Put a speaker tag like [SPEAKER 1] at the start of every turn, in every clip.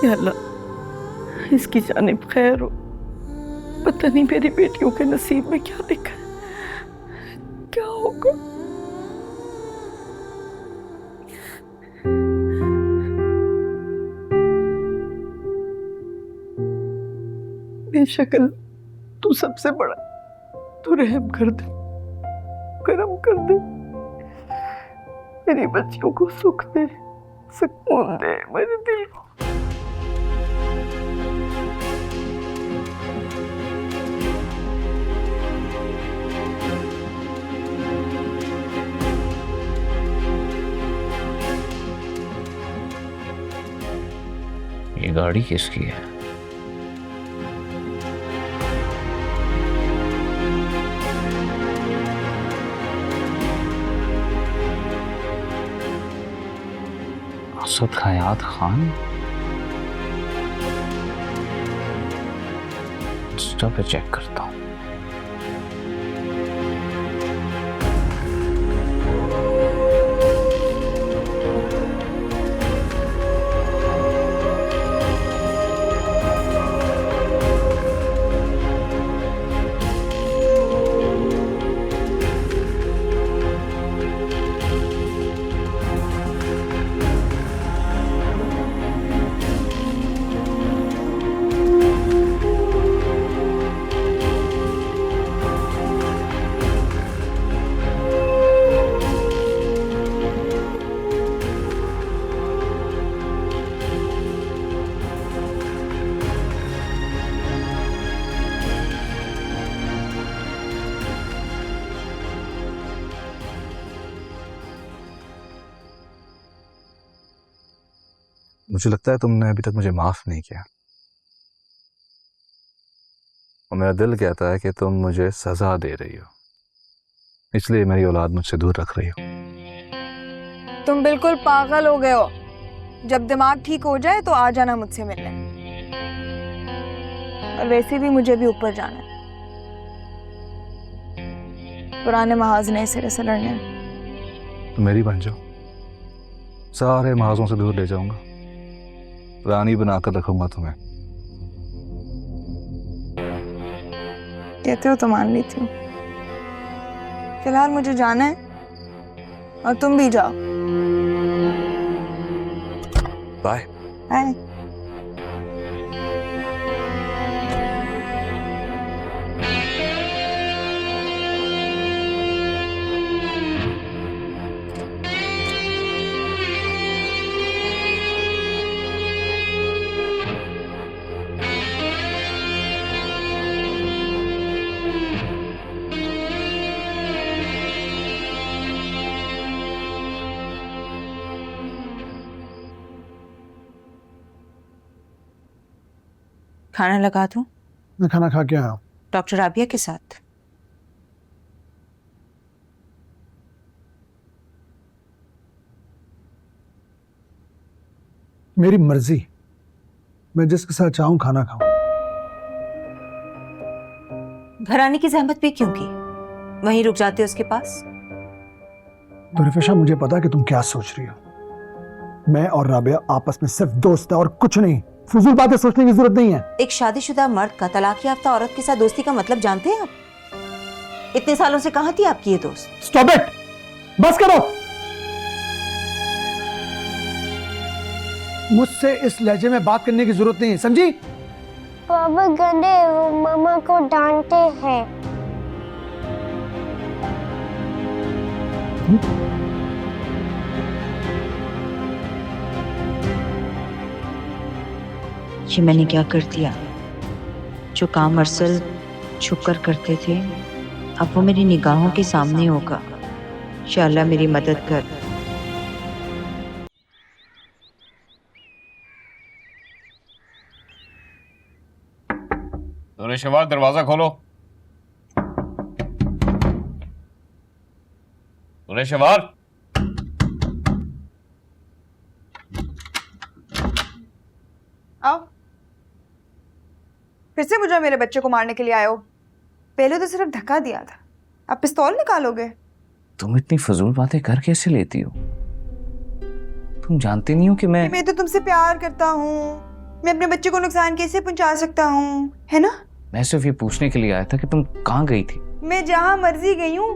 [SPEAKER 1] या अल्लाह इसकी जानिब खैर हो। पता नहीं मेरी बेटियों के नसीब में क्या लिखा है, क्या होगा। बेशक तू सबसे बड़ा, तू रहम कर दे, करम कर दे, मेरी बच्चियों को सुख दे, सुकून दे मेरे दिल को।
[SPEAKER 2] ये गाड़ी किसकी है? असद हयात खान। इंस्टा पे चेक करता हूँ।
[SPEAKER 3] मुझे लगता है तुमने अभी तक मुझे माफ नहीं किया, और मेरा दिल कहता है कि तुम मुझे सजा दे रही हो, इसलिए मेरी औलाद मुझसे दूर रख रही हो।
[SPEAKER 4] तुम बिल्कुल पागल हो गए हो। जब दिमाग ठीक हो जाए तो आ जाना मुझसे मिलने। और वैसे भी मुझे भी ऊपर जाना है, पुराने महाज नए सिरे से लड़ने।
[SPEAKER 3] तो मेरी बन जाओ, सारे महाजों से दूर ले जाऊंगा, रानी बनाकर रखूंगा तुम्हें।
[SPEAKER 4] कहते हो तो मान लेती हूँ। फिलहाल मुझे जाना है, और तुम भी जाओ।
[SPEAKER 3] Bye
[SPEAKER 4] bye.
[SPEAKER 5] खाना लगा दूं?
[SPEAKER 6] मैं खाना खा के आया हूँ।
[SPEAKER 5] डॉक्टर राबिया के साथ।
[SPEAKER 6] मेरी मर्जी, मैं जिसके साथ चाहूं खाना खाऊं।
[SPEAKER 5] घर आने की जहमत भी क्यों की? वहीं रुक जाते उसके पास।
[SPEAKER 6] तो रिफिशा, मुझे पता है कि तुम क्या सोच रही हो। मैं और राबिया आपस में सिर्फ दोस्त है और कुछ नहीं। फजूल बातें सोचने की जरूरत नहीं है।
[SPEAKER 5] एक शादीशुदा मर्द का तलाक याफ्ता औरत के साथ दोस्ती का मतलब जानते हैं आप? इतने सालों से कहां थी आपकी ये दोस्त?
[SPEAKER 6] स्टॉप इट, बस करो। मुझसे इस लहजे में बात करने की जरूरत नहीं है, समझी?
[SPEAKER 7] पापा गंदे, वो मामा को डांटते हैं।
[SPEAKER 5] ये मैंने क्या कर दिया? जो काम अरसल छुपकर करते थे, अब वो मेरी निगाहों के सामने होगा। या अल्लाह मेरी मदद कर।
[SPEAKER 2] शवार, दरवाजा खोलो। शवार,
[SPEAKER 4] आओ। फिर से मुझे मेरे बच्चे को मारने के लिए आए हो? पहले तो सिर्फ धक्का दिया था, अब पिस्तौल निकालोगे?
[SPEAKER 2] तुम इतनी फजूल बातें कर कैसे लेती हो? तुम जानती नहीं हो कि मैं
[SPEAKER 4] तो तुमसे प्यार करता हूँ, मैं अपने बच्चे को नुकसान कैसे पहुंचा सकता हूँ, है ना?
[SPEAKER 2] मैं सिर्फ ये पूछने के लिए आया था कि तुम कहाँ गई थी।
[SPEAKER 4] मैं जहाँ मर्जी गई हूँ,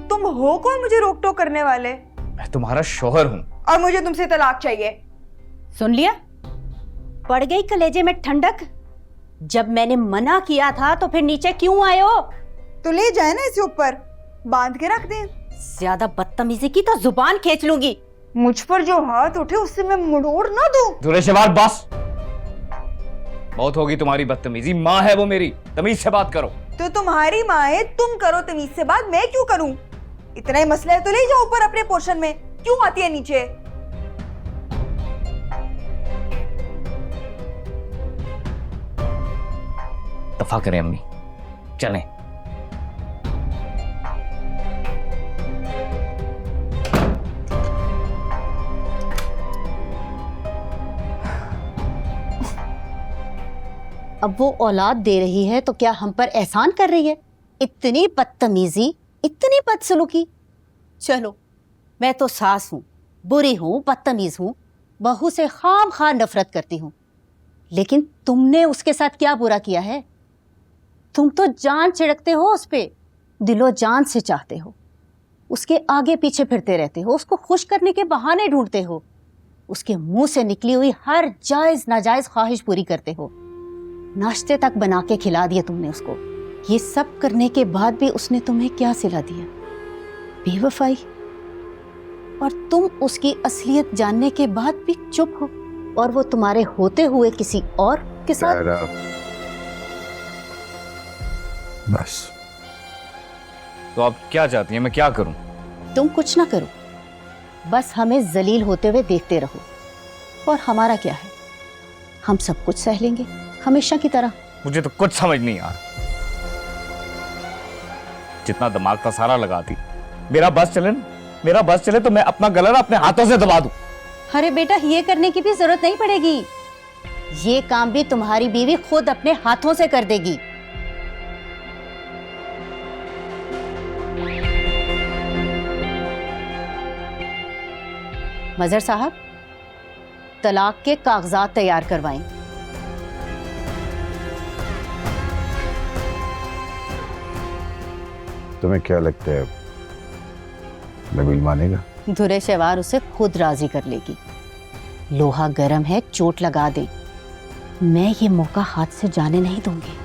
[SPEAKER 4] तुम हो कौन मुझे रोक टोक करने वाले?
[SPEAKER 2] मैं तुम्हारा शौहर हूँ
[SPEAKER 4] और मुझे तुमसे तलाक चाहिए।
[SPEAKER 8] सुन लिया? पड़ गई कलेजे में ठंडक? जब मैंने मना किया था तो फिर नीचे क्यों आए हो?
[SPEAKER 4] तो ले जाए ना इसे ऊपर, बांध के रख दे।
[SPEAKER 8] ज्यादा बदतमीजी की तो जुबान खींच लूंगी।
[SPEAKER 4] मुझ पर जो हाथ उठे उससे मैं मुड़ोड़ ना दूं।
[SPEAKER 2] दुरेशवार बस, बहुत होगी तुम्हारी बदतमीजी। माँ है वो मेरी, तमीज से बात करो।
[SPEAKER 4] तो तुम्हारी माँ है, तुम करो तमीज से बात, मैं क्यों करूं? इतना ही मसला है तो ले जाओ ऊपर अपने पोर्शन में, क्यों आती है नीचे?
[SPEAKER 2] दफा करें अम्मी, चलें।
[SPEAKER 8] अब वो औलाद दे रही है तो क्या हम पर एहसान कर रही है? इतनी बदतमीजी, इतनी बदसलूकी। चलो, मैं तो सास हूं, बुरी हूं, बदतमीज हूं, बहू से खामखा नफरत करती हूं, लेकिन तुमने उसके साथ क्या बुरा किया है? तुम तो जान छिड़कते हो उस पे, दिलो जान से चाहते हो, उसके आगे पीछे फिरते रहते हो, उसको खुश करने के बहाने ढूंढते हो, उसके मुंह से निकली हुई हर जायज नाजायज ख्वाहिश पूरी करते हो। नाश्ते तक बना के खिला दिया तुमने उसको। ये सब करने के बाद भी उसने तुम्हें क्या सिला दिया? बेवफाई। और तुम उसकी असलियत जानने के बाद भी चुप हो, और वो तुम्हारे होते हुए किसी और के साथ।
[SPEAKER 3] बस।
[SPEAKER 2] तो आप क्या चाहती हैं, मैं क्या करूं?
[SPEAKER 8] तुम कुछ ना करो, बस हमें जलील होते हुए देखते रहो। और हमारा क्या है, हम सब कुछ सह लेंगे हमेशा की तरह।
[SPEAKER 2] मुझे तो कुछ समझ नहीं आ रहा। जितना दिमाग था सारा लगा दी। मेरा बस चले तो मैं अपना गला अपने हाथों से दबा दूं।
[SPEAKER 8] अरे बेटा, ये करने की भी जरूरत नहीं पड़ेगी। ये काम भी तुम्हारी बीवी खुद अपने हाथों से कर देगी। मजहर साहब, तलाक के कागजात तैयार करवाएं।
[SPEAKER 3] तुम्हें क्या लगता है नबील मानेगा?
[SPEAKER 8] दुरेशवार उसे खुद राजी कर लेगी। लोहा गर्म है, चोट लगा दे। मैं ये मौका हाथ से जाने नहीं दूंगी।